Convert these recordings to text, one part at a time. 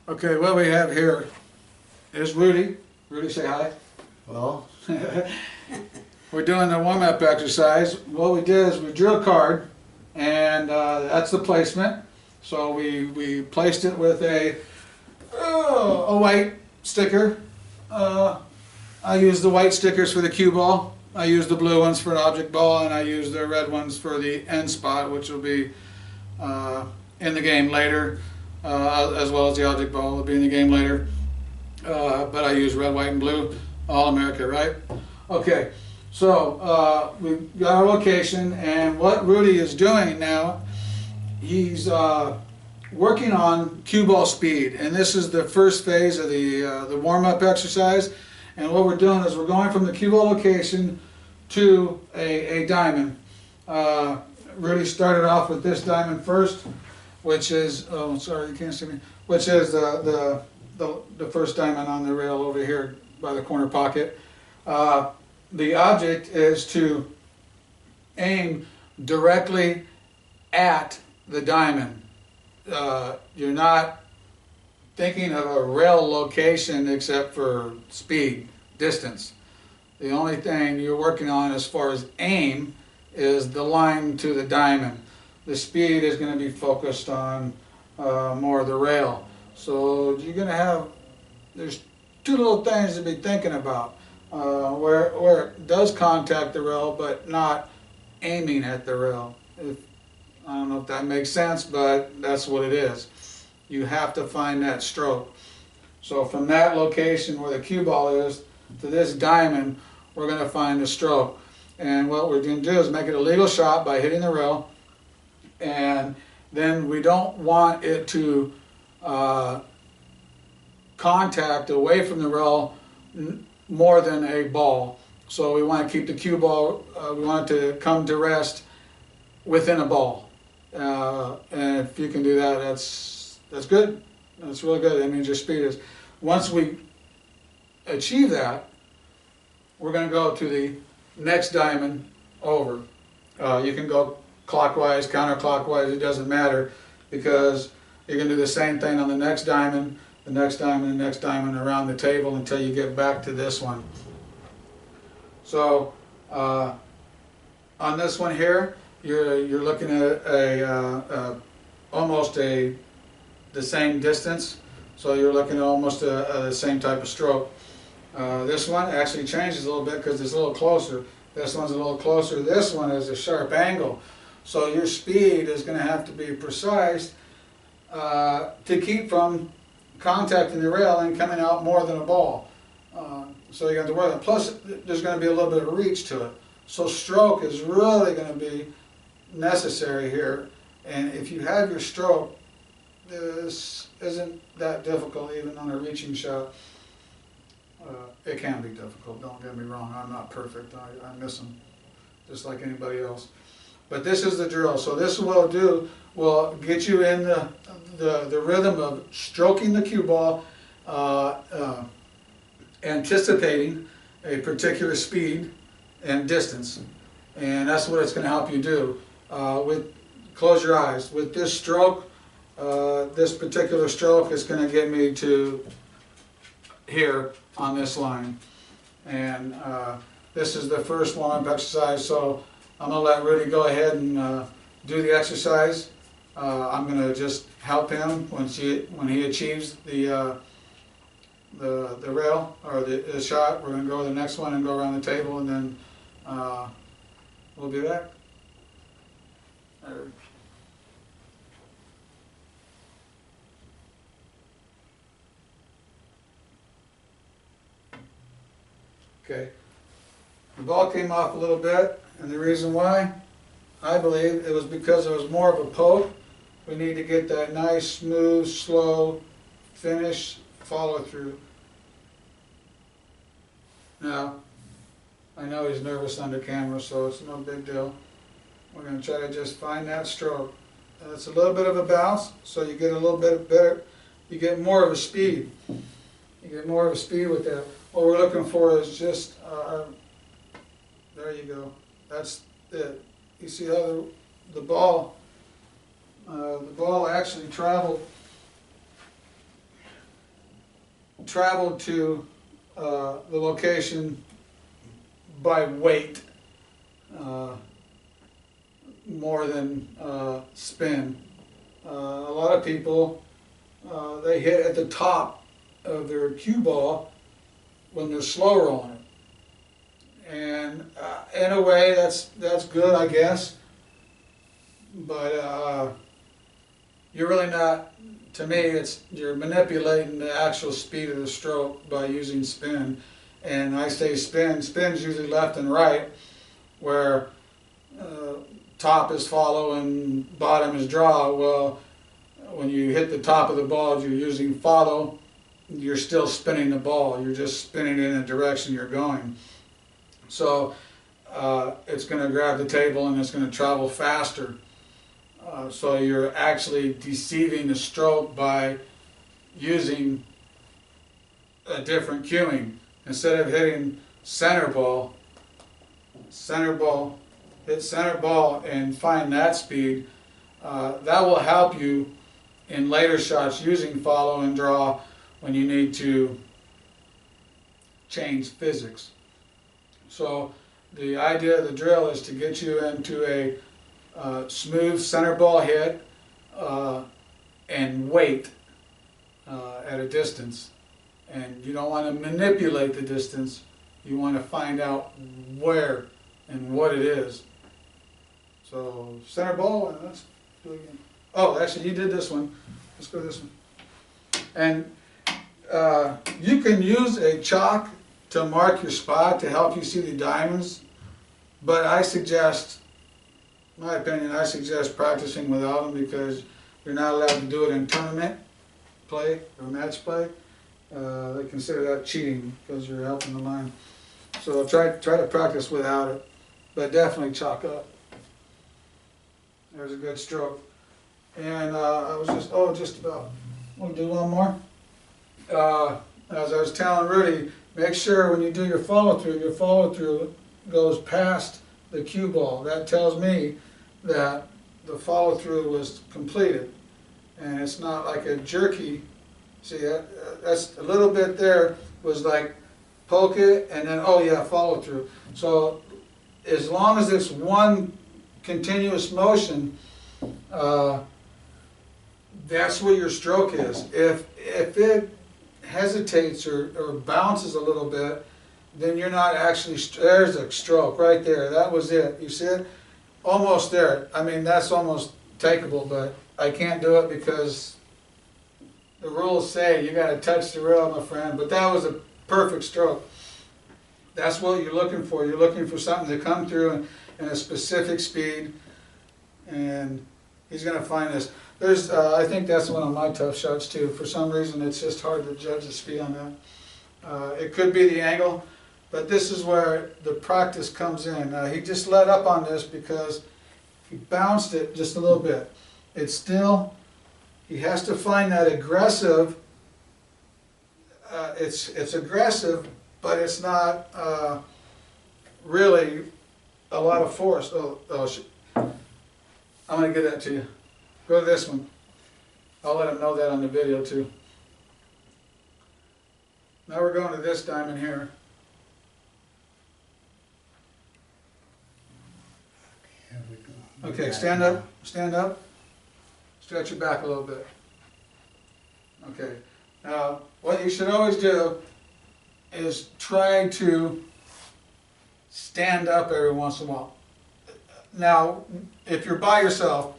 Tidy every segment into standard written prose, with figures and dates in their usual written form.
Okay, what we have here is Rudy. Rudy, say hi. Well, We're doing the warm-up exercise. What we did is we drew a card, and that's the placement. So we placed it with a white sticker. I use the white stickers for the cue ball. I use the blue ones for an object ball, and I use the red ones for the end spot, which will be in the game later, as well as the object ball will be in the game later. But I use red, white, and blue, all America, right? Okay, so we've got our location, and what Rudy is doing now, he's working on cue ball speed, and this is the first phase of the warm-up exercise. And what we're doing is we're going from the cue ball location to a diamond. Rudy started off with this diamond first, which is, oh sorry you can't see me, which is the first diamond on the rail over here by the corner pocket. The object is to aim directly at the diamond. You're not thinking of a rail location except for speed, distance. The only thing you're working on as far as aim is the line to the diamond. The speed is going to be focused on more of the rail. So you're going to have, there's two little things to be thinking about. Where it does contact the rail, but not aiming at the rail. I don't know if that makes sense, but that's what it is. You have to find that stroke. So from that location where the cue ball is to this diamond, we're going to find the stroke. And what we're going to do is make it a legal shot by hitting the rail. And then we don't want it to contact away from the rail more than a ball. So we want to keep the cue ball, we want it to come to rest within a ball. And if you can do that, that's good. That's really good. That means your speed is. Once we achieve that, we're going to go to the next diamond over. You can go clockwise, counterclockwise, it doesn't matter, because you're going to do the same thing on the next diamond, the next diamond, the next diamond around the table until you get back to this one. So on this one here, you're looking at almost the same distance. So you're looking at almost the same type of stroke. This one actually changes a little bit because it's a little closer. This one's a little closer. This one is a sharp angle. So your speed is going to have to be precise to keep from contacting the rail and coming out more than a ball. So you have to worry. Plus, there's going to be a little bit of reach to it. So stroke is really going to be necessary here. And if you have your stroke, this isn't that difficult even on a reaching shot. It can be difficult, don't get me wrong. I'm not perfect. I miss them just like anybody else. But this is the drill. So this will do, will get you in the rhythm of stroking the cue ball, anticipating a particular speed and distance. And that's what it's going to help you do. Close your eyes. With this stroke, this particular stroke is going to get me to here on this line. And this is the first warm-up exercise, so I'm going to let Rudy go ahead and do the exercise. I'm going to just help him when he achieves the rail or the shot. We're going to go to the next one and go around the table, and then we'll be back. Okay, the ball came off a little bit, and the reason why, I believe, it was because it was more of a poke. We need to get that nice, smooth, slow finish, follow through. Now, I know he's nervous under camera, so it's no big deal. We're going to try to just find that stroke. It's a little bit of a bounce, so you get a little bit better, you get more of a speed. You get more of a speed with that. What we're looking for is just, there you go, that's it. You see how the ball actually traveled travel to the location by weight more than spin. A lot of people, they hit at the top of their cue ball when they're slow rolling it. And in a way, that's good, I guess. But you're really not, to me, you're manipulating the actual speed of the stroke by using spin. And I say spin's usually left and right, where top is follow and bottom is draw. Well, when you hit the top of the ball, you're using follow, you're still spinning the ball. You're just spinning it in the direction you're going. So it's going to grab the table and it's going to travel faster. So you're actually deceiving the stroke by using a different cueing. Instead of hitting center ball, hit center ball and find that speed. That will help you in later shots using follow and draw when you need to change physics. So the idea of the drill is to get you into a smooth center ball hit and wait at a distance. And you don't want to manipulate the distance. You want to find out where and what it is. So center ball, and let's do it again. Oh, actually you did this one. Let's go this one. And you can use a chalk to mark your spot to help you see the diamonds, but I suggest, in my opinion, I suggest practicing without them, because you're not allowed to do it in tournament play or match play. They consider that cheating because you're helping the line. So try to practice without it, but definitely chalk up. There's a good stroke. And I was just about, we'll do one more. As I was telling Rudy, make sure when you do your follow-through goes past the cue ball. That tells me that the follow-through was completed. And it's not like a jerky. See, that's a little bit there was like poke it and then, oh yeah, follow through. So as long as it's one continuous motion, that's what your stroke is. If it hesitates or bounces a little bit, then you're not actually, there's a stroke right there. That was it. You see it? Almost there. I mean, that's almost takeable, but I can't do it because the rules say you got to touch the rail, my friend. But that was a perfect stroke. That's what you're looking for. You're looking for something to come through in a specific speed, and he's going to find this. There's, I think that's one of my tough shots too. For some reason, it's just hard to judge the speed on that. It could be the angle, but this is where the practice comes in. He just let up on this because he bounced it just a little bit. It's still, he has to find that aggressive. It's aggressive, but it's not really a lot of force. I'm going to get that to you. Go to this one. I'll let him know that on the video too. Now we're going to this diamond here. Okay, stand up, stretch your back a little bit. Okay, now what you should always do is try to stand up every once in a while. Now, if you're by yourself,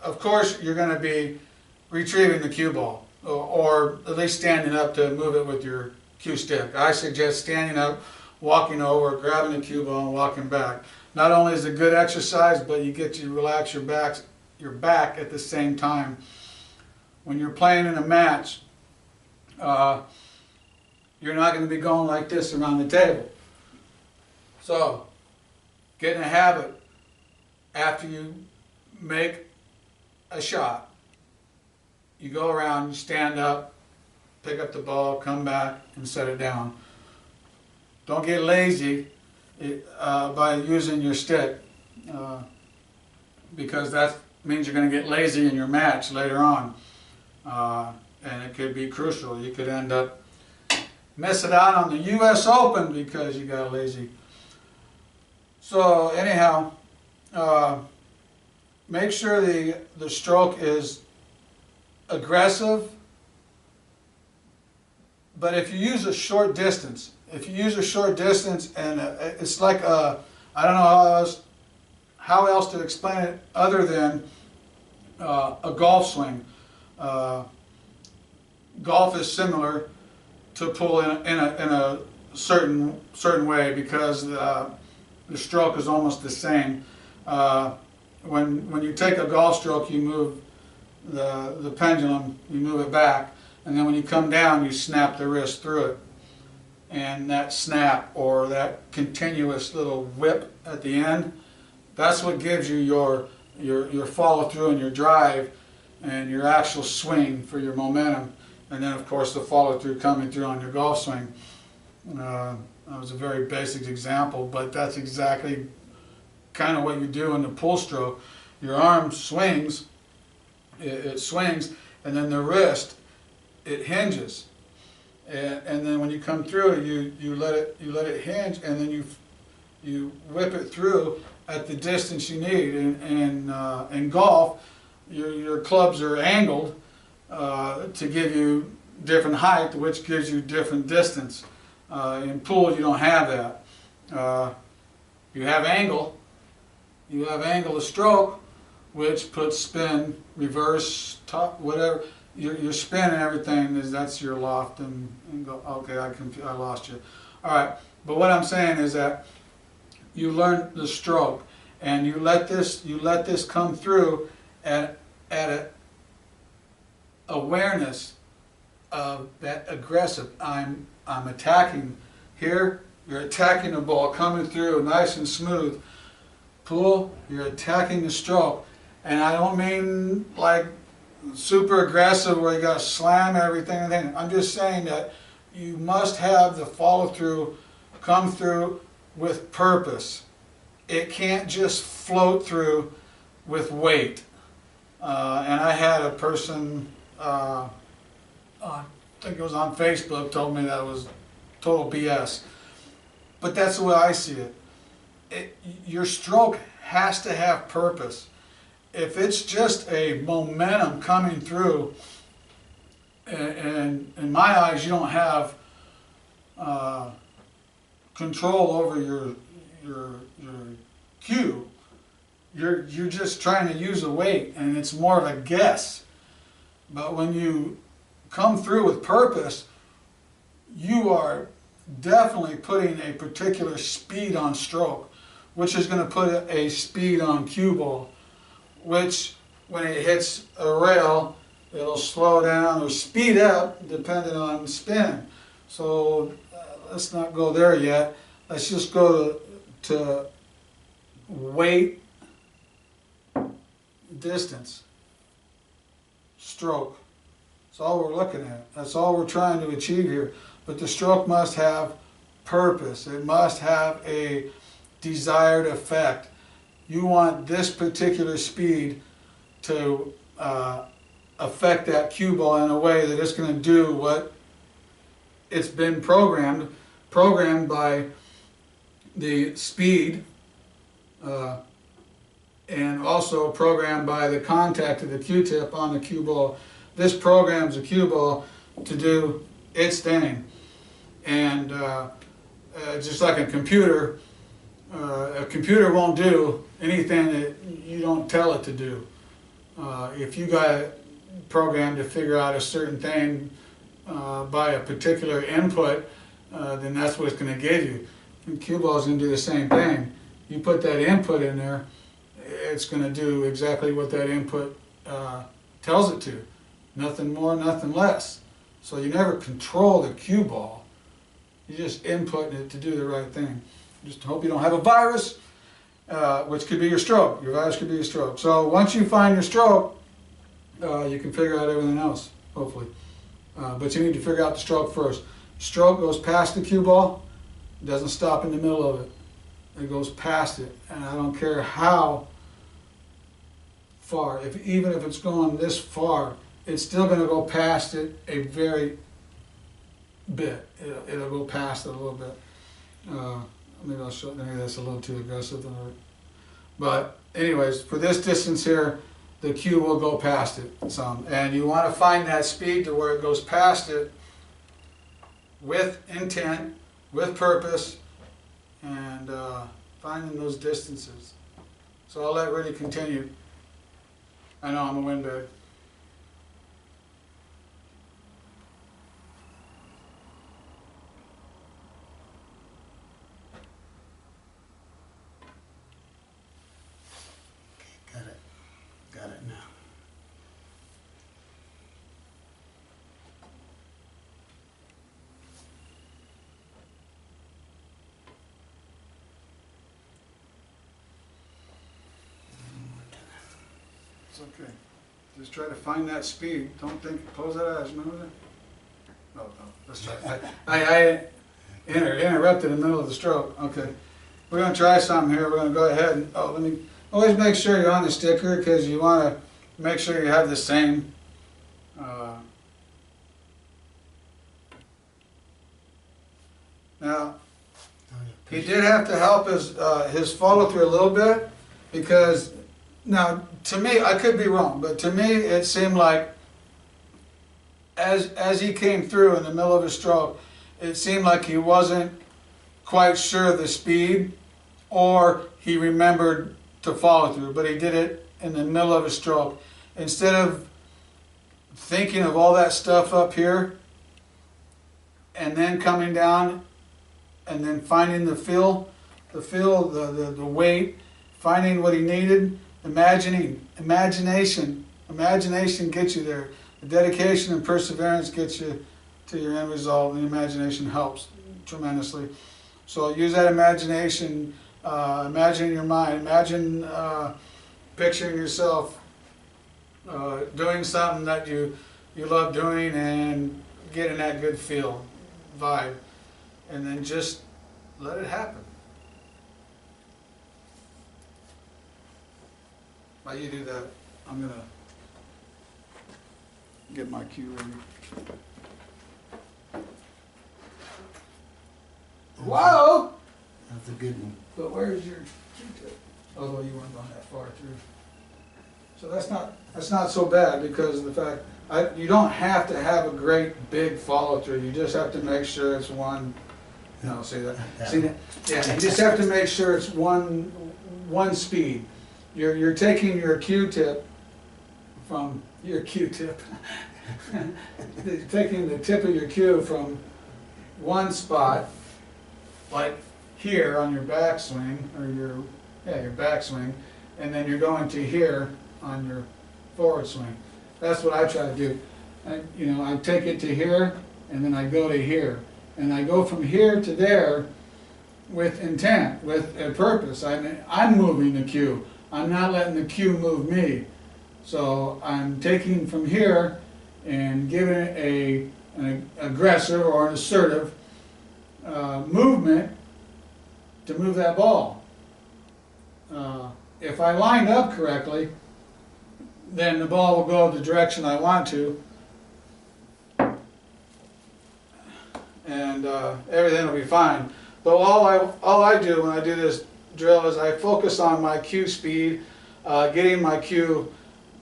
of course you're going to be retrieving the cue ball, or at least standing up to move it with your cue stick. I suggest standing up, walking over, grabbing the cue ball and walking back. Not only is it a good exercise, but you get to relax your back at the same time. When you're playing in a match, you're not going to be going like this around the table. So, get in a habit after you make a shot. You go around, you stand up, pick up the ball, come back, and set it down. Don't get lazy by using your stick, because that means you're going to get lazy in your match later on. and it could be crucial. You could end up missing out on the U.S. Open because you got lazy. So anyhow, make sure the stroke is aggressive, but if you use a short distance, and it's like I don't know how else to explain it other than a golf swing. Golf is similar to pull in a certain way because the stroke is almost the same. When you take a golf stroke, you move the pendulum, you move it back, and then when you come down, you snap the wrist through it. And that snap, or that continuous little whip at the end, that's what gives you your follow through and your drive and your actual swing for your momentum. And then of course the follow through coming through on your golf swing. That was a very basic example, but that's exactly kind of what you do in the pull stroke. Your arm swings, it swings, and then the wrist, it hinges. And then when you come through, you let it hinge, and then you whip it through at the distance you need. In golf, your clubs are angled to give you different height, which gives you different distance. In pool, you don't have that. You have angle. You have angle of stroke, which puts spin, reverse, top, whatever. Your spin and everything that's your loft and go. Okay, I lost you. All right, but what I'm saying is that you learn the stroke and you let this come through at a awareness of that aggressive. I'm attacking here. You're attacking the ball coming through nice and smooth. Pool, you're attacking the stroke, and I don't mean like super aggressive where you got to slam everything. I'm just saying that you must have the follow through come through with purpose. It can't just float through with weight. And I had a person, I think it was on Facebook, told me that was total BS. But that's the way I see it. Your stroke has to have purpose. If it's just a momentum coming through, and in my eyes, you don't have control over your cue. You're just trying to use a weight, and it's more of a guess. But when you come through with purpose, you are definitely putting a particular speed on stroke, which is going to put a speed on cue ball, which when it hits a rail, it'll slow down or speed up depending on spin. So let's not go there yet. Let's just go to weight, distance, stroke. That's all we're looking at. That's all we're trying to achieve here. But the stroke must have purpose. It must have a desired effect. You want this particular speed to affect that cue ball in a way that it's going to do what it's been programmed by the speed and also programmed by the contact of the cue tip on the cue ball. This programs the cue ball to do its thing. And just like a computer won't do anything that you don't tell it to do. If you got it programmed to figure out a certain thing by a particular input, then that's what it's going to give you. And cue ball is going to do the same thing. You put that input in there, it's going to do exactly what that input tells it to. Nothing more, nothing less. So you never control the cue ball. You just input it to do the right thing. Just hope you don't have a virus, which could be your stroke. Your virus could be your stroke. So once you find your stroke, you can figure out everything else, hopefully. But you need to figure out the stroke first. Stroke goes past the cue ball. It doesn't stop in the middle of it. It goes past it. And I don't care how far, even if it's going this far, it's still going to go past it a very bit. It'll go past it a little bit. Maybe I'll show, maybe that's a little too aggressive. But anyways, for this distance here, the cue will go past it some. And you want to find that speed to where it goes past it with intent, with purpose, and finding those distances. So I'll let Rudy continue. I know I'm a windbag. Got it now. It's okay. Just try to find that speed. Don't think, close that eyes, remember that? No, let's try. I interrupted in the middle of the stroke. Okay. We're going to try something here. We're going to go ahead and, let me, always make sure you're on the sticker because you want to make sure you have the same. Now, he did have to help his follow through a little bit because, now, to me, I could be wrong, but to me it seemed like as he came through in the middle of his stroke, it seemed like he wasn't quite sure of the speed, or he remembered to follow through, but he did it in the middle of his stroke. Instead of thinking of all that stuff up here and then coming down and then finding the feel, the weight, finding what he needed, imagination gets you there. The dedication and perseverance gets you to your end result, and the imagination helps tremendously. So use that imagination, imagine in your mind, imagine picturing yourself doing something that you love doing and getting that good feel, vibe, and then just let it happen. While you do that, I'm going to get my cue ready. Whoa! That's a good one. But where's your Q-tip? Although you weren't going that far through. So that's not so bad because of the fact you don't have to have a great big follow through. You just have to make sure it's one. No, see that? See that? Yeah, you just have to make sure it's one speed. You're taking your Q-tip from your Q-tip. You're taking the tip of your cue from one spot, like here on your backswing, or your backswing, and then you're going to here on your forward swing. That's what I try to do. I take it to here, and then I go to here, and I go from here to there with intent, with a purpose. I'm moving the cue. I'm not letting the cue move me. So I'm taking from here and giving it an aggressive or an assertive movement to move that ball. If I line up correctly, then the ball will go the direction I want to, and everything will be fine. But all I do when I do this drill is I focus on my cue speed, getting my cue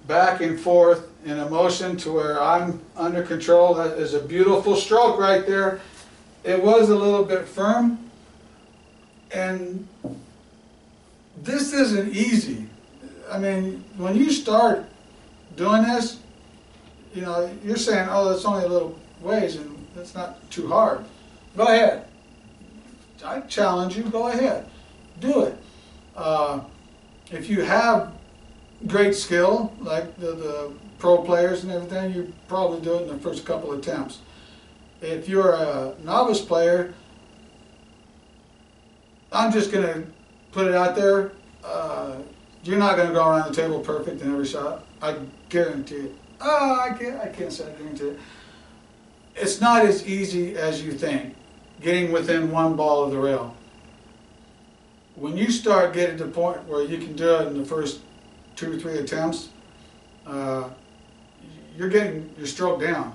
back and forth in a motion to where I'm under control. That is a beautiful stroke right there. It was a little bit firm, and this isn't easy. I mean, when you start doing this, you're saying, oh, it's only a little ways and it's not too hard. Go ahead. I challenge you, go ahead. Do it. If you have great skill, like the pro players and everything, you probably do it in the first couple of attempts. If you're a novice player, I'm just going to put it out there, you're not going to go around the table perfect in every shot. I guarantee it. I can't say I guarantee it. It's not as easy as you think, getting within one ball of the rail. When you start getting to the point where you can do it in the first 2 or 3 attempts, you're getting your stroke down.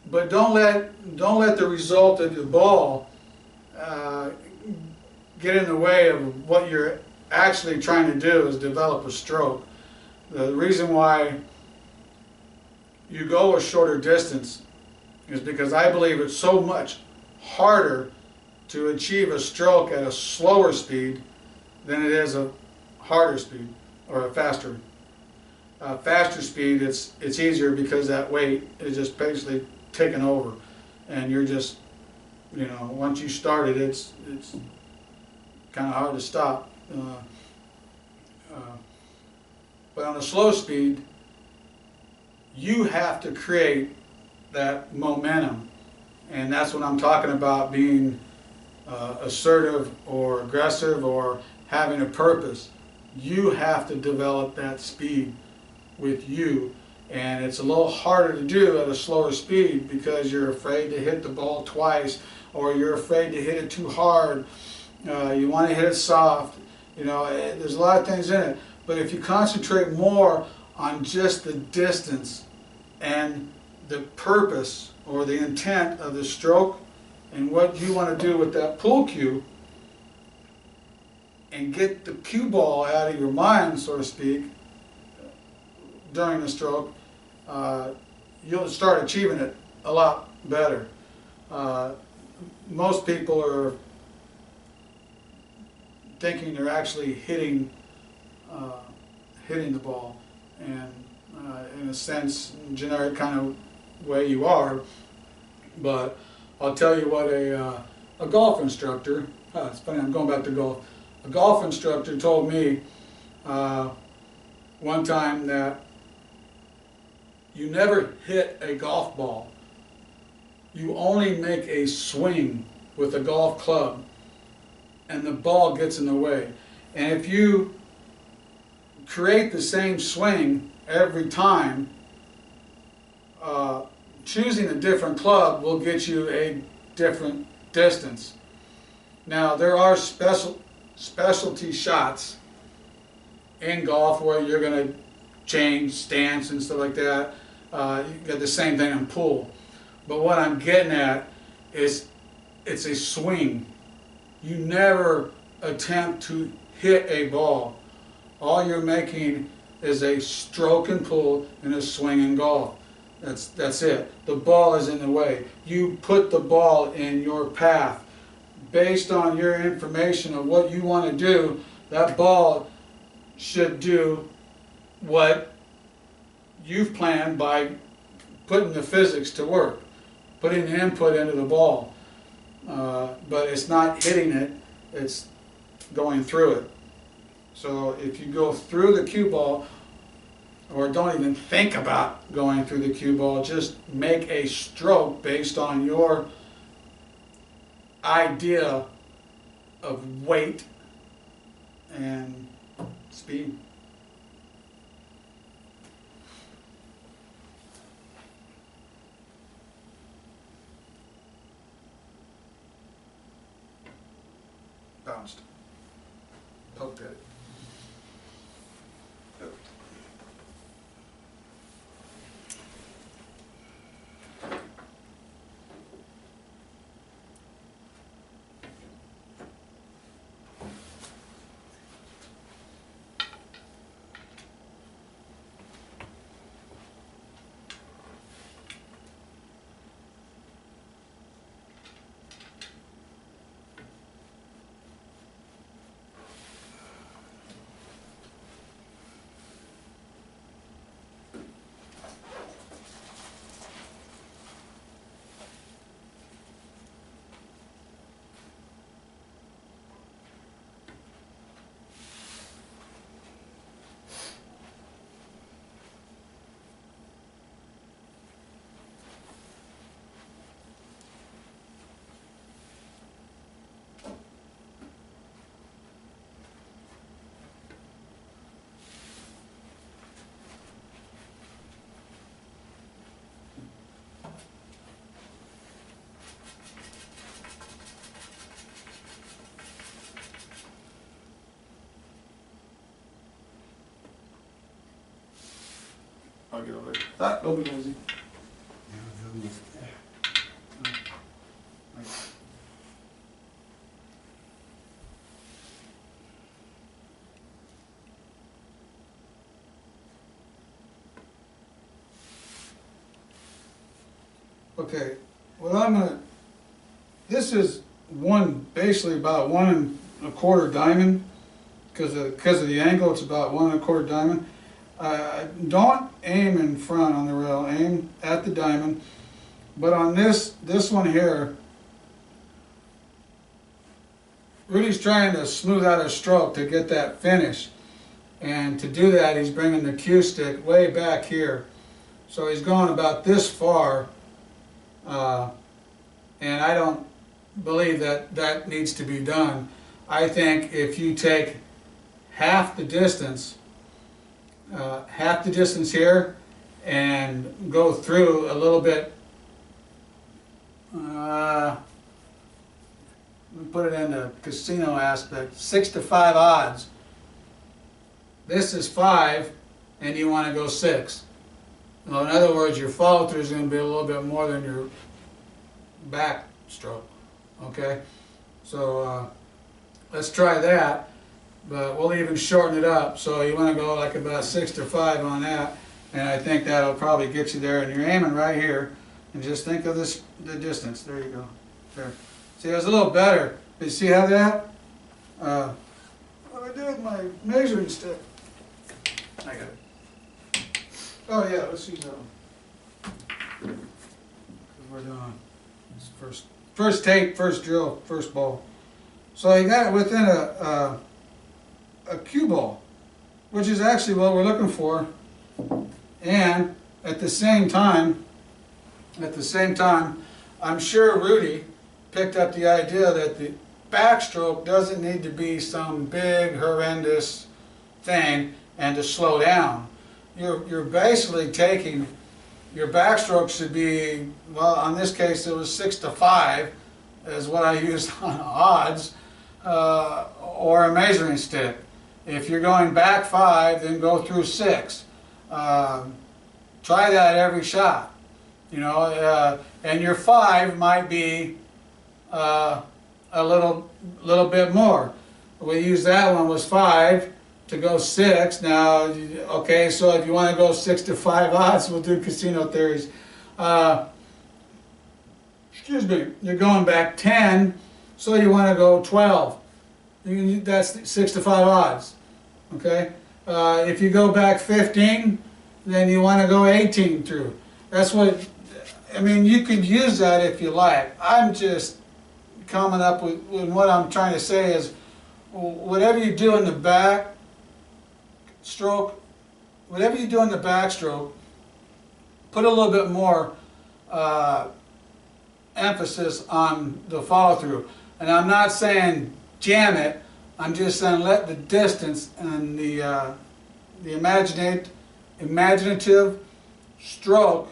But don't let the result of the ball get in the way of what you're actually trying to do, is develop a stroke. The reason why you go a shorter distance is because I believe it's so much harder to achieve a stroke at a slower speed than it is a harder speed or a faster. Faster speed, it's easier because that weight is just basically taken over, and you're just, you know, once you start it, it's kind of hard to stop. But on a slow speed, you have to create that momentum, and that's what I'm talking about, being assertive or aggressive or having a purpose. You have to develop that speed with you, and it's a little harder to do at a slower speed because you're afraid to hit the ball twice, or you're afraid to hit it too hard. You want to hit it soft. You know, there's a lot of things in it. But if you concentrate more on just the distance and the purpose or the intent of the stroke and what you want to do with that pool cue, and get the cue ball out of your mind, so to speak, during the stroke, you'll start achieving it a lot better. Most people are thinking they're actually hitting the ball, and in a sense, generic kind of way you are. But I'll tell you what a golf instructor, it's funny, I'm going back to golf. A golf instructor told me one time that you never hit a golf ball. You only make a swing with a golf club, and the ball gets in the way. And if you create the same swing every time, choosing a different club will get you a different distance. Now, there are specialty shots in golf where you're going to change stance and stuff like that. You get the same thing in pool. But what I'm getting at is it's a swing. You never attempt to hit a ball. All you're making is a stroke and pull and a swing in golf. That's it. The ball is in the way. You put the ball in your path. Based on your information of what you want to do, that ball should do what you've planned by putting the physics to work, putting the input into the ball. But it's not hitting it, it's going through it. So if you go through the cue ball, or don't even think about going through the cue ball, just make a stroke based on your idea of weight and speed. Bounced. Poked at it. I'll get over there. Ah, don't be lazy. There we go, Mr. There. Okay, well this is basically about 1 1/4 diamond, because of the angle, it's about 1 1/4 diamond. Don't aim in front on the rail, aim at the diamond. But on this one here, Rudy's trying to smooth out his stroke to get that finish. And to do that, he's bringing the cue stick way back here. So he's going about this far. And I don't believe that needs to be done. I think if you take half the distance here and go through a little bit, let me put it in the casino aspect, 6 to 5 odds. This is 5 and you want to go 6. Well, in other words, your follow through is going to be a little bit more than your back stroke. Okay, so let's try that, but we'll even shorten it up. So you want to go like about 6 to 5 on that, and I think that'll probably get you there. And you're aiming right here, and just think of the distance. There you go. There. See, it was a little better. Did you see how that? What do I do with my measuring stick? I got it. Oh yeah, let's see that one. We're doing first tape, first drill, first ball. So you got it within a cue ball, which is actually what we're looking for. And at the same time, I'm sure Rudy picked up the idea that the backstroke doesn't need to be some big, horrendous thing and to slow down. You're basically taking, your backstroke should be, well, in this case it was 6 to 5 is what I used on odds, or a measuring stick. If you're going back 5, then go through 6. Try that every shot, you know, and your 5 might be a little bit more. We used that one was 5 to go 6. Now, okay, so if you want to go 6 to 5 odds, we'll do casino theories. Excuse me, you're going back 10, so you want to go 12. That's 6 to 5 odds. Okay, if you go back 15, then you want to go 18 through. That's what, I mean, you could use that if you like. I'm just coming up with what I'm trying to say is, whatever you do in the back stroke, whatever you do in the backstroke, put a little bit more emphasis on the follow through. And I'm not saying jam it. I'm just saying let the distance and the imaginative stroke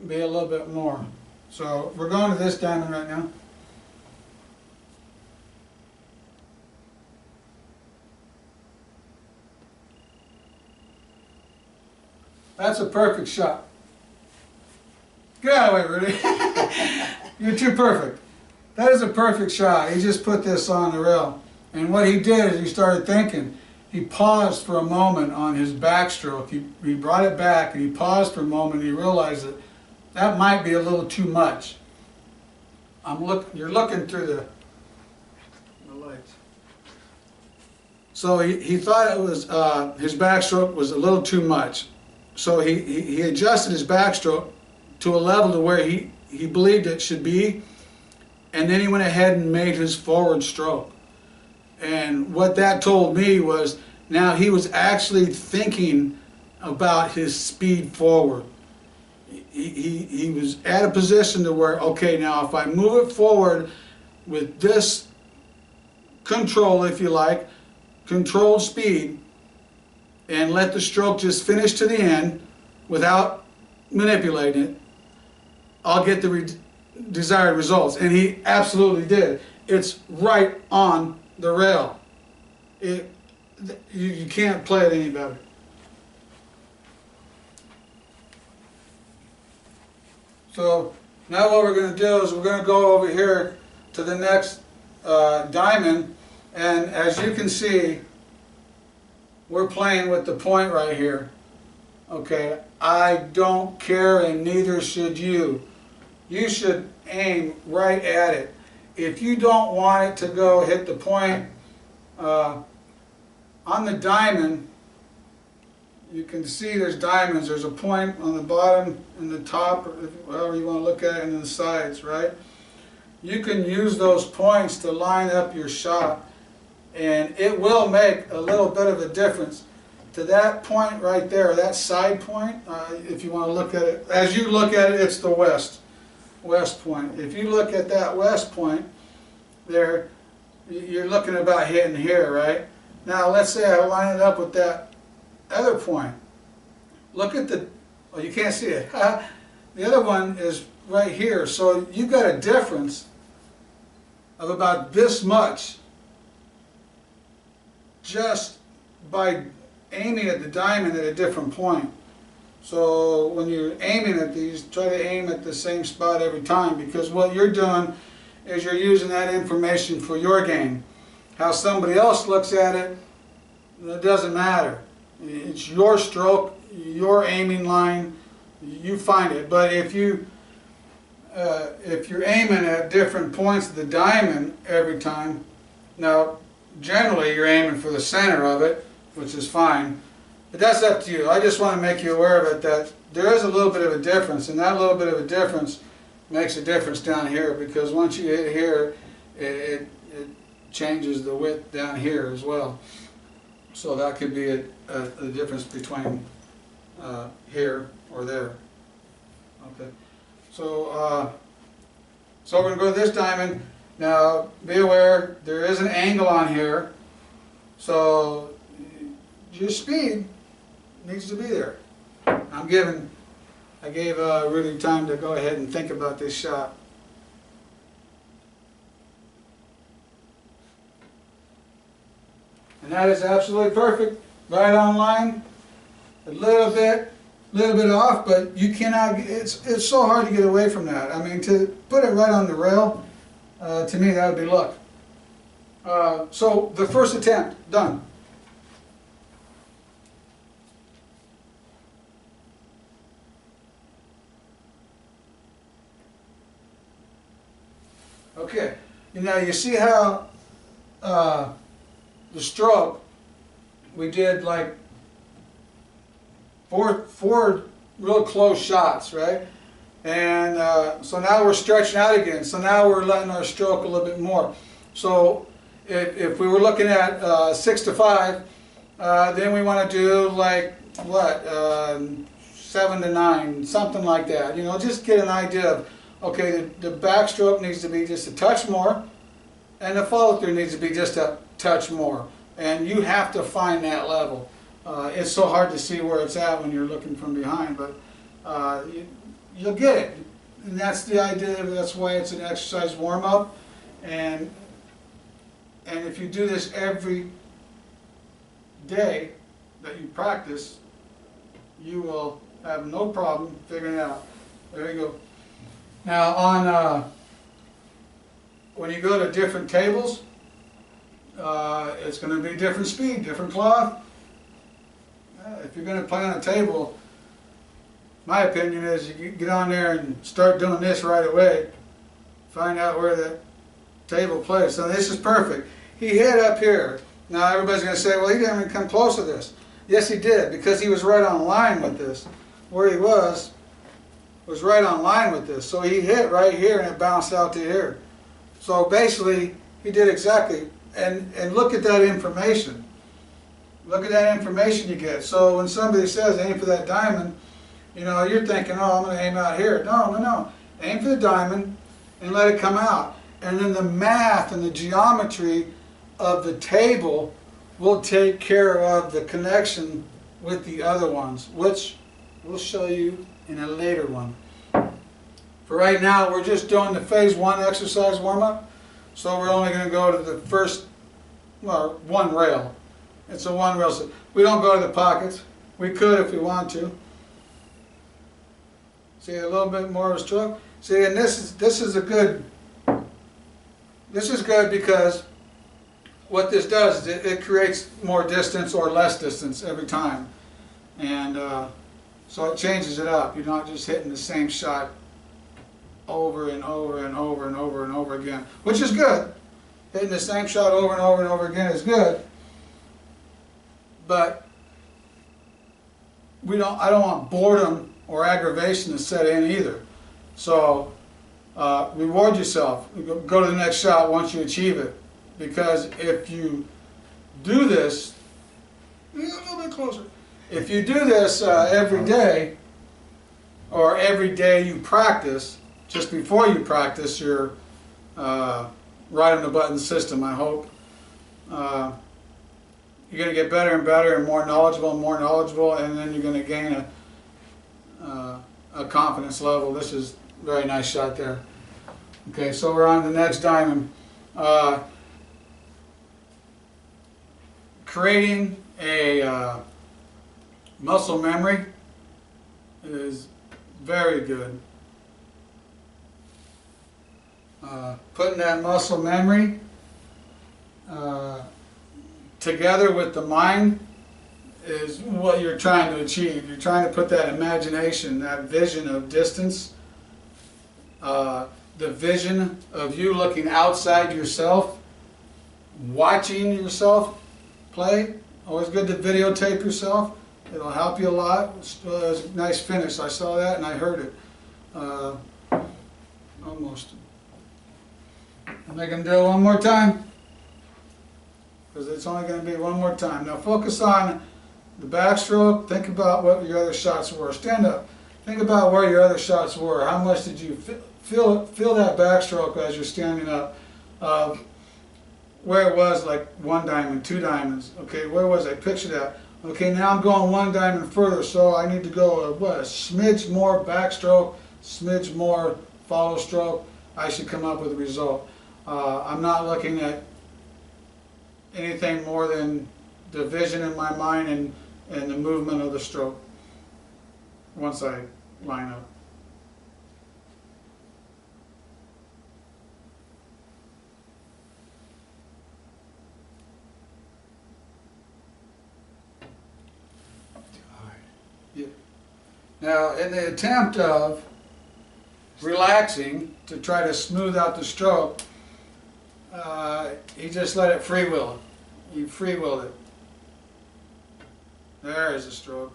be a little bit more. So we're going to this diamond right now. That's a perfect shot. Get out of the way, Rudy. You're too perfect. That is a perfect shot. He just put this on the rail. And what he did is he started thinking. He paused for a moment on his backstroke. He brought it back and he paused for a moment and he realized that that might be a little too much. You're looking through the lights. So he thought it was, his backstroke was a little too much. So he adjusted his backstroke to a level to where he believed it should be, and then he went ahead and made his forward stroke. And what that told me was now he was actually thinking about his speed forward. He was at a position to where, okay, now if I move it forward with this control, if you like, controlled speed, and let the stroke just finish to the end without manipulating it, I'll get the desired results. And he absolutely did. It's right on the rail. You can't play it any better. So now what we're going to do is we're going to go over here to the next diamond, and as you can see, we're playing with the point right here. Okay, I don't care, and neither should you. You should aim right at it. If you don't want it to go hit the point on the diamond, you can see there's diamonds. There's a point on the bottom and the top, or however you want to look at it, and the sides, right? You can use those points to line up your shot, and it will make a little bit of a difference. To that point right there, that side point, if you want to look at it, as you look at it, it's the west point. If you look at that west point there, you're looking about hitting here, right? Now let's say I line it up with that other point. Look at the, well, you can't see it. The other one is right here, so you've got a difference of about this much just by aiming at the diamond at a different point. So when you're aiming at these, try to aim at the same spot every time, because what you're doing is you're using that information for your game. How somebody else looks at it, it doesn't matter. It's your stroke, your aiming line, you find it. But if you're aiming at different points of the diamond every time, now generally you're aiming for the center of it, which is fine. But that's up to you. I just want to make you aware of it, that there is a little bit of a difference, and that little bit of a difference makes a difference down here, because once you hit here, it changes the width down here as well. So that could be a difference between here or there. Okay. So so we're going to go to this diamond. Now be aware, there is an angle on here, so your speed needs to be there. I gave Rudy time to go ahead and think about this shot. And that is absolutely perfect, right on line. A little bit off, but you cannot. It's so hard to get away from that. I mean, to put it right on the rail, to me that would be luck. So the first attempt done. Okay, now you see how the stroke, we did like four real close shots, right? And so now we're stretching out again. So now we're letting our stroke a little bit more. So if we were looking at 6 to 5, then we want to do like what, 7 to 9, something like that. You know, just get an idea of, okay, the backstroke needs to be just a touch more, and the follow through needs to be just a touch more. And you have to find that level. It's so hard to see where it's at when you're looking from behind, but you'll get it. And that's the idea. That's why it's an exercise warm-up. And if you do this every day that you practice, you will have no problem figuring it out. There you go. Now on when you go to different tables, it's going to be different speed, different cloth. If you're going to play on a table, my opinion is you get on there and start doing this right away. Find out where the table plays. So this is perfect. He hit up here. Now everybody's going to say, well, he didn't even come close to this. Yes, he did, because he was right on line with this. Where he was right on line with this. So he hit right here and it bounced out to here. So basically, he did exactly. And look at that information. Look at that information you get. So when somebody says aim for that diamond, you know, you're thinking, oh, I'm going to aim out here. No. Aim for the diamond and let it come out. And then the math and the geometry of the table will take care of the connection with the other ones, which we'll show you in a later one. For right now, we're just doing the phase 1 exercise warm-up. So we're only going to go to the first, well, one rail. It's a one rail. So we don't go to the pockets. We could if we want to. See, a little bit more of a stroke. See, and this is good because what this does is it creates more distance or less distance every time. And so it changes it up. You're not just hitting the same shot over and over and over and over and over again, which is good. Hitting the same shot over and over and over again is good. But I don't want boredom or aggravation to set in either. So reward yourself. Go to the next shot once you achieve it. Because if you do this, a little bit closer. If you do this every day, or every day you practice, just before you practice your right on the button system, I hope, you're going to get better and better and more knowledgeable, and then you're going to gain a confidence level. This is a very nice shot there. Okay, so we're on to the next diamond. Creating a muscle memory is very good. Putting that muscle memory together with the mind is what you're trying to achieve. You're trying to put that imagination, that vision of distance, the vision of you looking outside yourself, watching yourself play. Always good to videotape yourself. It'll help you a lot. It was a nice finish. I saw that and I heard it. Almost. I'll make them do it one more time, because it's only going to be one more time. Now focus on the backstroke. Think about what your other shots were. Stand up. Think about where your other shots were. How much did you feel that backstroke as you're standing up? Where it was, like 1 diamond, 2 diamonds. Okay, where was I? Picture that. Okay, now I'm going 1 diamond further, so I need to go a smidge more backstroke, smidge more follow stroke. I should come up with a result. I'm not looking at anything more than the vision in my mind and the movement of the stroke once I line up. Yeah. Now, in the attempt of relaxing to try to smooth out the stroke, he just let it freewheel. He freewheeled it. There is a stroke.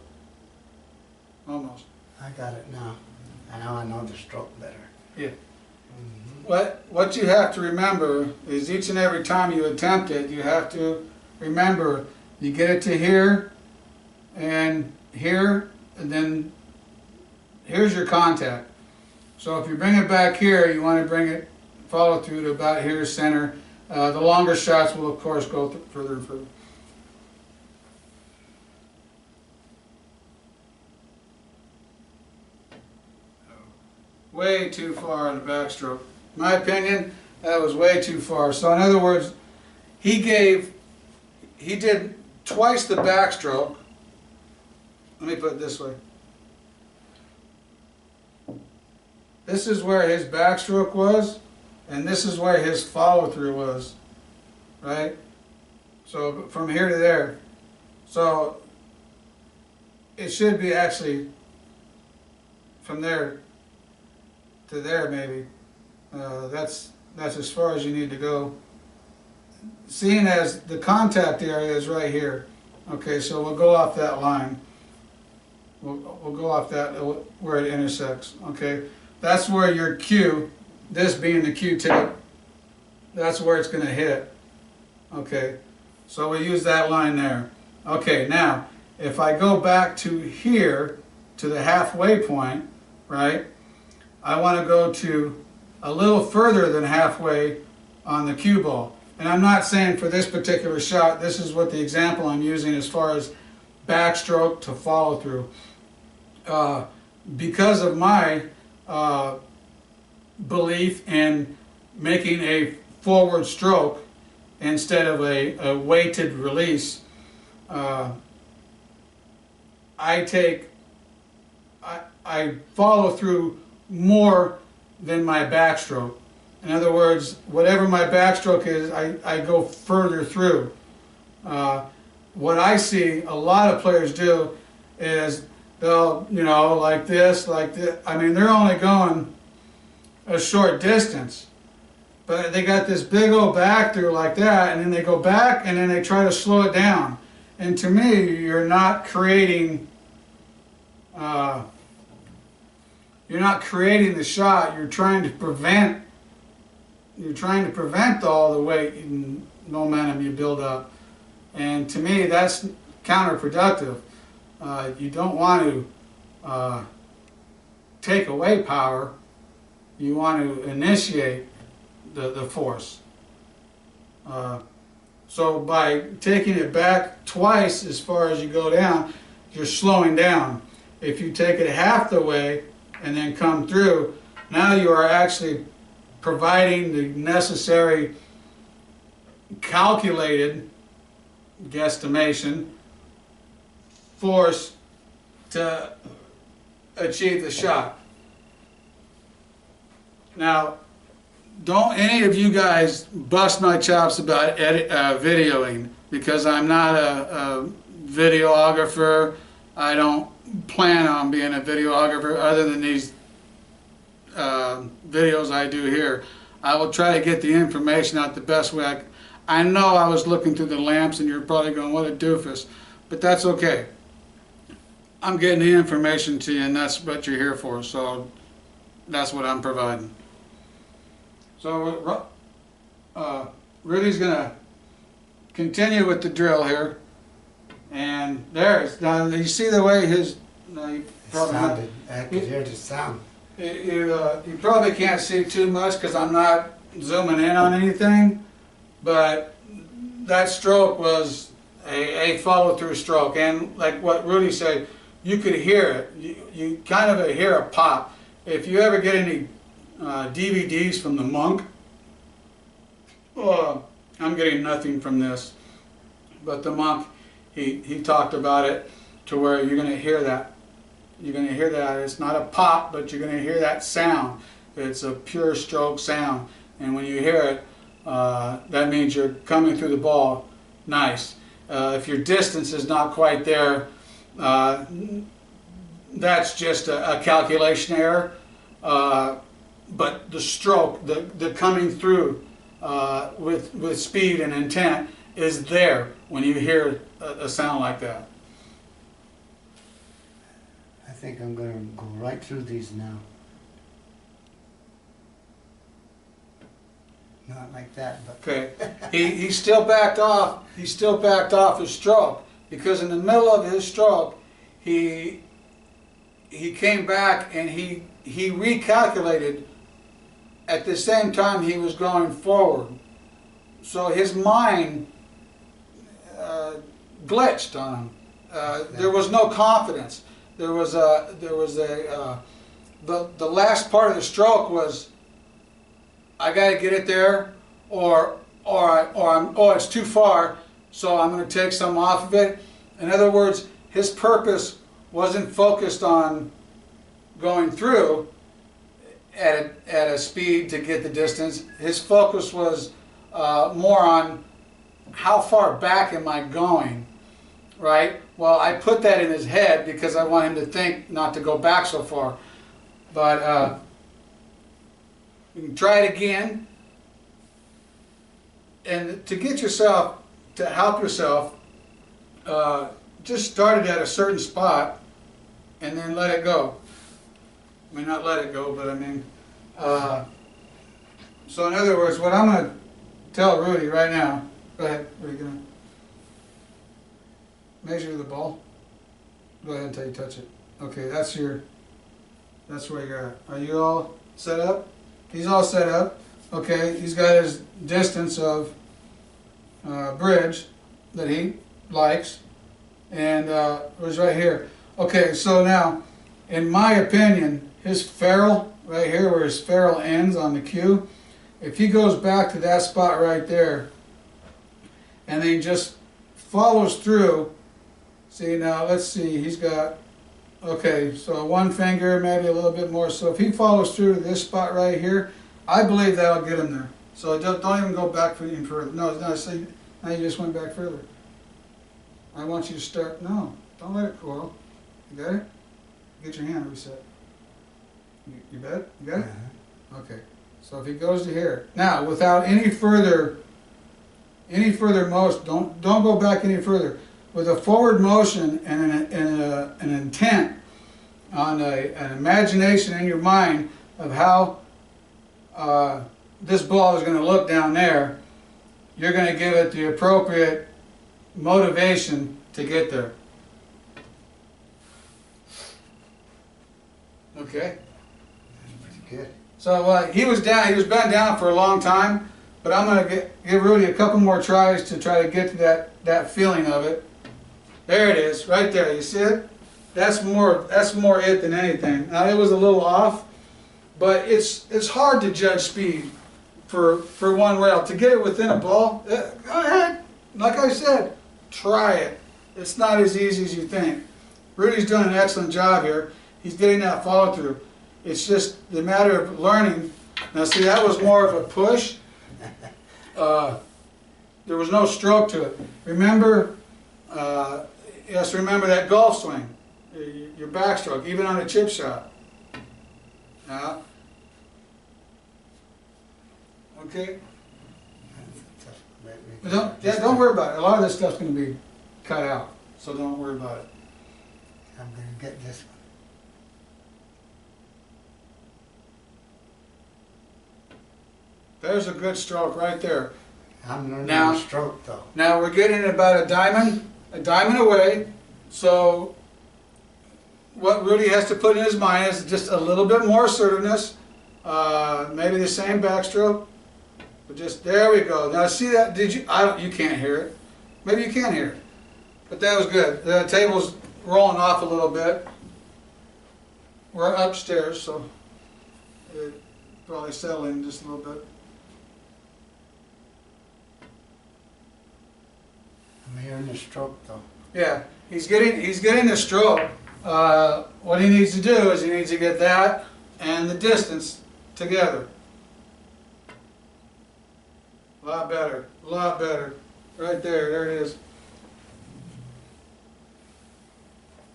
Almost. I got it now. Now I know the stroke better. Yeah. What you have to remember is each and every time you attempt it, you have to remember you get it to here, and then here's your contact. So if you bring it back here, you want to bring it follow through to about here, center. The longer shots will of course go further and further. Way too far on the backstroke. In my opinion, that was way too far. So in other words, he did twice the backstroke. Let me put it this way. This is where his backstroke was, and this is where his follow-through was, right? So from here to there. So it should be actually from there to there maybe. That's as far as you need to go. Seeing as the contact area is right here. Okay, so we'll go off that line. We'll go off that where it intersects. Okay, that's where your cue, this being the cue tip, that's where it's going to hit. Okay, so we use that line there. Okay, now if I go back to here, to the halfway point, right, I want to go to a little further than halfway on the cue ball. And I'm not saying for this particular shot, this is what the example I'm using as far as backstroke to follow through. Because of my belief in making a forward stroke instead of a weighted release, I take I follow through more than my backstroke. In other words, whatever my backstroke is, I go further through. What I see a lot of players do is they'll, you know, like this. I mean, they're only going a short distance, but they got this big old back through like that, and then they go back and then they try to slow it down. And to me, you're not creating the shot. You're trying to prevent all the weight and momentum you build up. And to me, that's counterproductive. You don't want to take away power. You want to initiate the force. So by taking it back twice as far as you go down, you're slowing down. If you take it half the way and then come through, now you are actually providing the necessary calculated guesstimation force to achieve the shot. Now, don't any of you guys bust my chops about videoing, because I'm not a videographer. I don't plan on being a videographer other than these videos I do here. I will try to get the information out the best way I know I was looking through the lamps and you're probably going, what a doofus, but that's okay. I'm getting the information to you, and that's what you're here for, so that's what I'm providing. So Rudy's going to continue with the drill here, and there's, now you see the way his, you I could hear the sound. You probably can't see too much because I'm not zooming in on anything, but that stroke was a follow-through stroke, and like what Rudy said, you could hear it. You kind of hear a pop. If you ever get any DVDs from the Monk, I'm getting nothing from this, but the Monk, he talked about it to where you're going to hear that. You're going to hear that. It's not a pop, but you're going to hear that sound. It's a pure stroke sound, and when you hear it, that means you're coming through the ball nice. If your distance is not quite there, that's just a calculation error. But the stroke, the coming through with speed and intent is there when you hear a sound like that. I think I'm going to go right through these now. Not like that, but... Okay, he still backed off. He still backed off his stroke, because in the middle of his stroke, he came back and he recalculated at the same time he was going forward. So his mind glitched on him. There was no confidence. The last part of the stroke was, I got to get it there, or it's too far, so I'm going to take some off of it. In other words, his purpose wasn't focused on going through at a speed to get the distance. His focus was more on how far back am I going, right? Well, I put that in his head because I want him to think not to go back so far. But you can try it again, and to get yourself, to help yourself, just start it at a certain spot and then let it go. I mean, not let it go, but I mean, so in other words, what I'm going to tell Rudy right now, go ahead, what are you going to measure the ball? Go ahead until you touch it. Okay, that's where you're at. Are you all set up? He's all set up. Okay, he's got his distance of bridge that he likes, and it was right here. Okay, so now, in my opinion, his ferrule, right here where his ferrule ends on the cue, if he goes back to that spot right there, and then just follows through, see now, let's see, he's got Okay, so one finger, maybe a little bit more. So if he follows through to this spot right here, I believe that'll get him there. So don't even go back any further. No, see, now you just went back further. I want you to start, no, don't let it coil. You got it? Get your hand reset. You got it? You got it? Okay. So if he goes to here, now without any further motion, don't go back any further. With a forward motion and an intent on an imagination in your mind of how this ball is going to look down there, you're going to give it the appropriate motivation to get there. Okay. That's pretty good. So he was been down for a long time, but I'm going to give Rudy a couple more tries to try to get to that feeling of it. There it is, right there. You see it? That's more it than anything. Now it was a little off, but it's hard to judge speed for one rail. To get it within a ball, go ahead. Like I said, try it. It's not as easy as you think. Rudy's doing an excellent job here. He's getting that follow through. It's just the matter of learning. Now see, that was more of a push. There was no stroke to it. Remember, remember that golf swing, your backstroke, even on a chip shot. Now, okay. But don't worry about it. A lot of this stuff's going to be cut out, so don't worry about it. I'm going to get this one. There's a good stroke right there. I'm learning Now- the stroke though. Now we're getting about a diamond away. So what Rudy has to put in his mind is just a little bit more assertiveness. Maybe the same backstroke. But just there we go. Now see that? You can't hear it. Maybe you can hear it. But that was good. The table's rolling off a little bit. We're upstairs, so it probably settle in just a little bit. I'm hearing the stroke though. Yeah, he's getting the stroke. What he needs to do is he needs to get that and the distance together. A lot better, a lot better. Right there it is.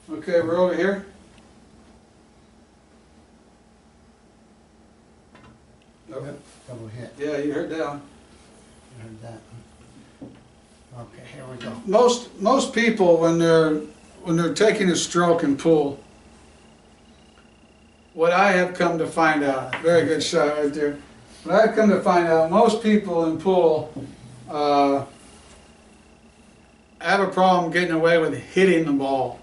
Okay, we're over here. Nope. Yep, double hit. Yeah, you heard that one. Heard that. Okay, here we go. Most people when they're taking a stroke and pull, what I have come to find out, very good shot right there. What I've come to find out, most people in pool have a problem getting away with hitting the ball.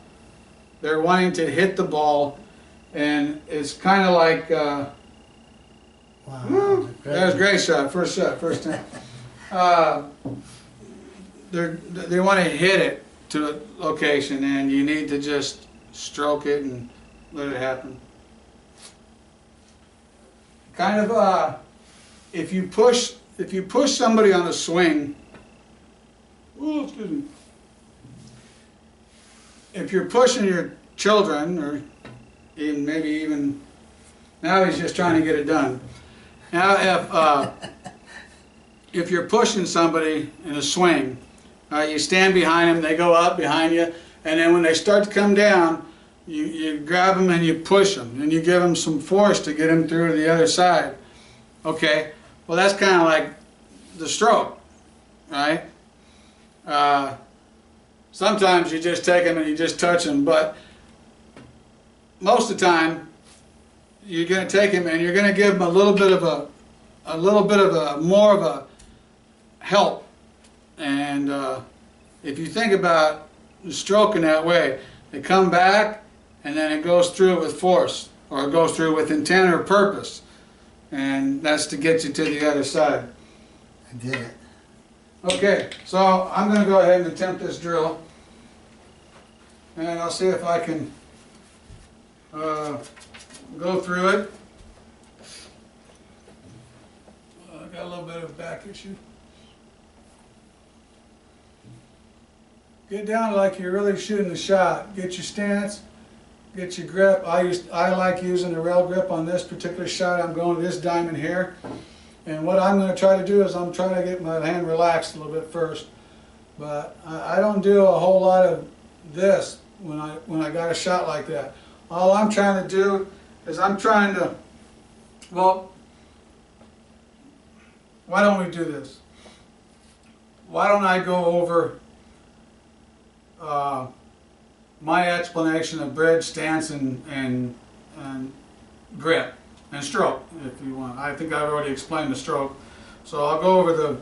They're wanting to hit the ball, and it's kind of like, Wow. that was a great shot, first time. They want to hit it to a location, and you need to just stroke it and let it happen. Kind of, if you push somebody on a swing, oh, excuse me. If you're pushing your children, or maybe even now, he's just trying to get it done. Now, if you're pushing somebody in a swing, you stand behind them, they go up behind you, and then when they start to come down, you grab them and you push them, and you give them some force to get them through to the other side. Okay, well that's kind of like the stroke, right? Sometimes you just take them and you just touch them, but most of the time you're going to take them and you're going to give them a little bit of more of a help. And if you think about the stroke in that way, they come back and then it goes through with force, or it goes through with intent or purpose, and that's to get you to the other side. I did it. Okay, so I'm going to go ahead and attempt this drill, and I'll see if I can go through it. I got a little bit of a back issue. Get down like you're really shooting the shot. Get your stance, get your grip. I like using the rail grip on this particular shot. I'm going to this diamond here. And what I'm going to try to do is I'm trying to get my hand relaxed a little bit first. But I don't do a whole lot of this when I got a shot like that. All I'm trying to do is I'm trying to, well, why don't we do this? Why don't I go over my explanation of bridge, stance, and grip and stroke, if you want. I think I've already explained the stroke, so I'll go over the.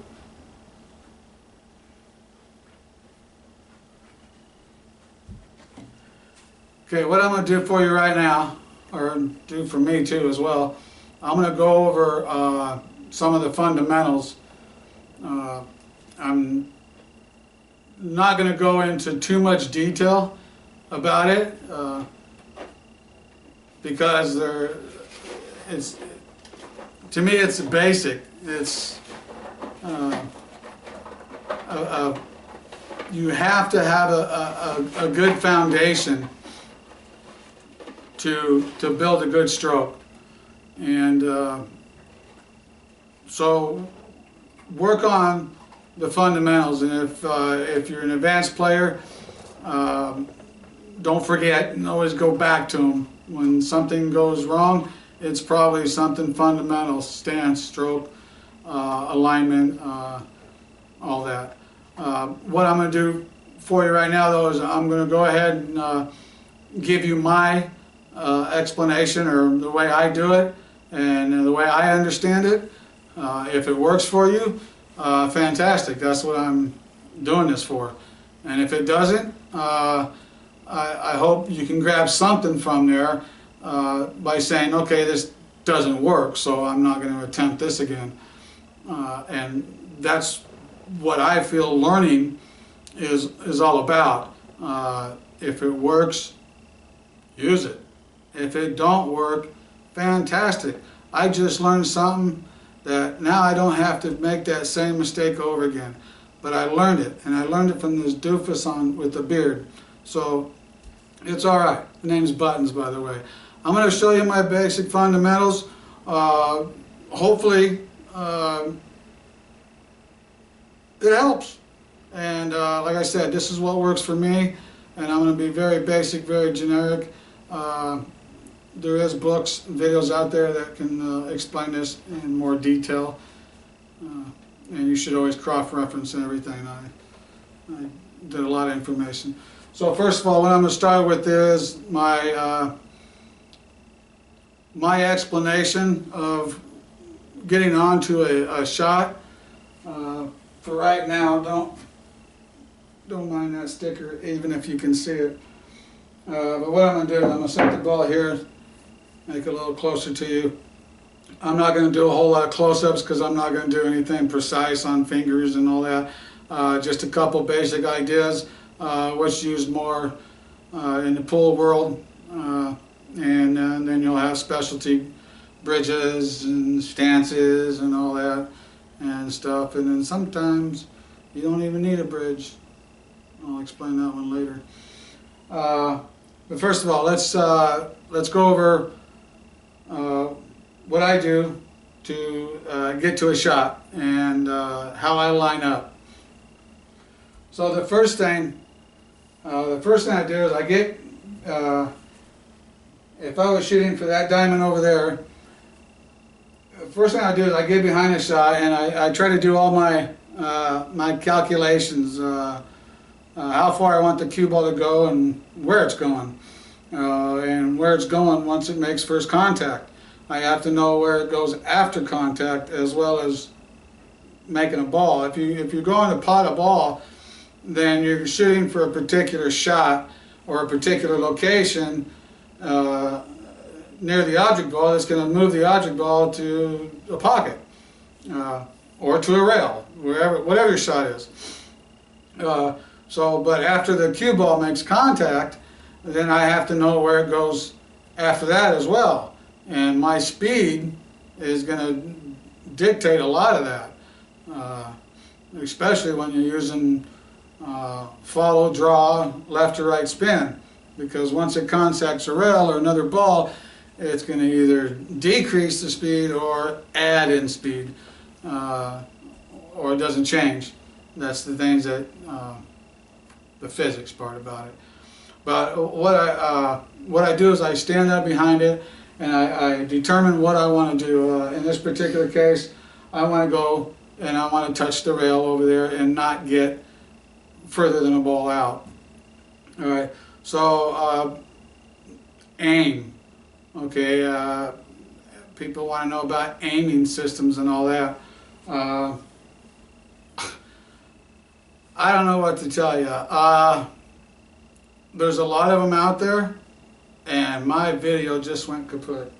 Okay, what I'm going to do for you right now, or do for me too as well, I'm going to go over some of the fundamentals. I'm not going to go into too much detail about it because to me it's basic. It's you have to have a good foundation to build a good stroke, and so work on the fundamentals. And if you're an advanced player, don't forget and always go back to them. When something goes wrong, it's probably something fundamental: stance, stroke, alignment, all that. What I'm going to do for you right now, though, is I'm going to go ahead and give you my explanation, or the way I do it and the way I understand it. If it works for you, fantastic. That's what I'm doing this for. And if it doesn't, I hope you can grab something from there by saying, okay, this doesn't work, so I'm not going to attempt this again. And that's what I feel learning is all about. If it works, use it. If it don't work, fantastic. I just learned something that now I don't have to make that same mistake over again. But I learned it, and I learned it from this doofus with the beard. So it's all right. The name's Buttons, by the way. I'm going to show you my basic fundamentals. Hopefully it helps. And like I said, this is what works for me, and I'm going to be very basic, very generic. There is books and videos out there that can explain this in more detail, and you should always cross-reference and everything. I did a lot of information. So first of all, what I'm going to start with is my my explanation of getting onto a shot. For right now, don't mind that sticker, even if you can see it. But what I'm going to do is I'm going to set the ball here, make it a little closer to you. I'm not going to do a whole lot of close-ups because I'm not going to do anything precise on fingers and all that. Just a couple basic ideas, what's used more in the pool world, and then you'll have specialty bridges and stances and all that and stuff. And then sometimes you don't even need a bridge. I'll explain that one later. But first of all, let's go over what I do to get to a shot and how I line up. So the first thing I do is I get, if I was shooting for that diamond over there, the first thing I do is I get behind the shot and I try to do all my my calculations, how far I want the cue ball to go and where it's going. And where it's going once it makes first contact. I have to know where it goes after contact as well as making a ball. If you're going to pot a ball, then you're shooting for a particular shot or a particular location near the object ball that's going to move the object ball to a pocket or to a rail, whatever your shot is. But after the cue ball makes contact, then I have to know where it goes after that as well. And my speed is going to dictate a lot of that, especially when you're using follow, draw, left to right spin. because once it contacts a rail or another ball, it's going to either decrease the speed or add in speed, or it doesn't change. That's the things that, the physics part about it. But what I do is I stand up behind it and I determine what I want to do. In this particular case, I want to go and I want to touch the rail over there and not get further than a ball out. All right, so aim. Okay, people want to know about aiming systems and all that. I don't know what to tell you. There's a lot of them out there, and my video just went kaput.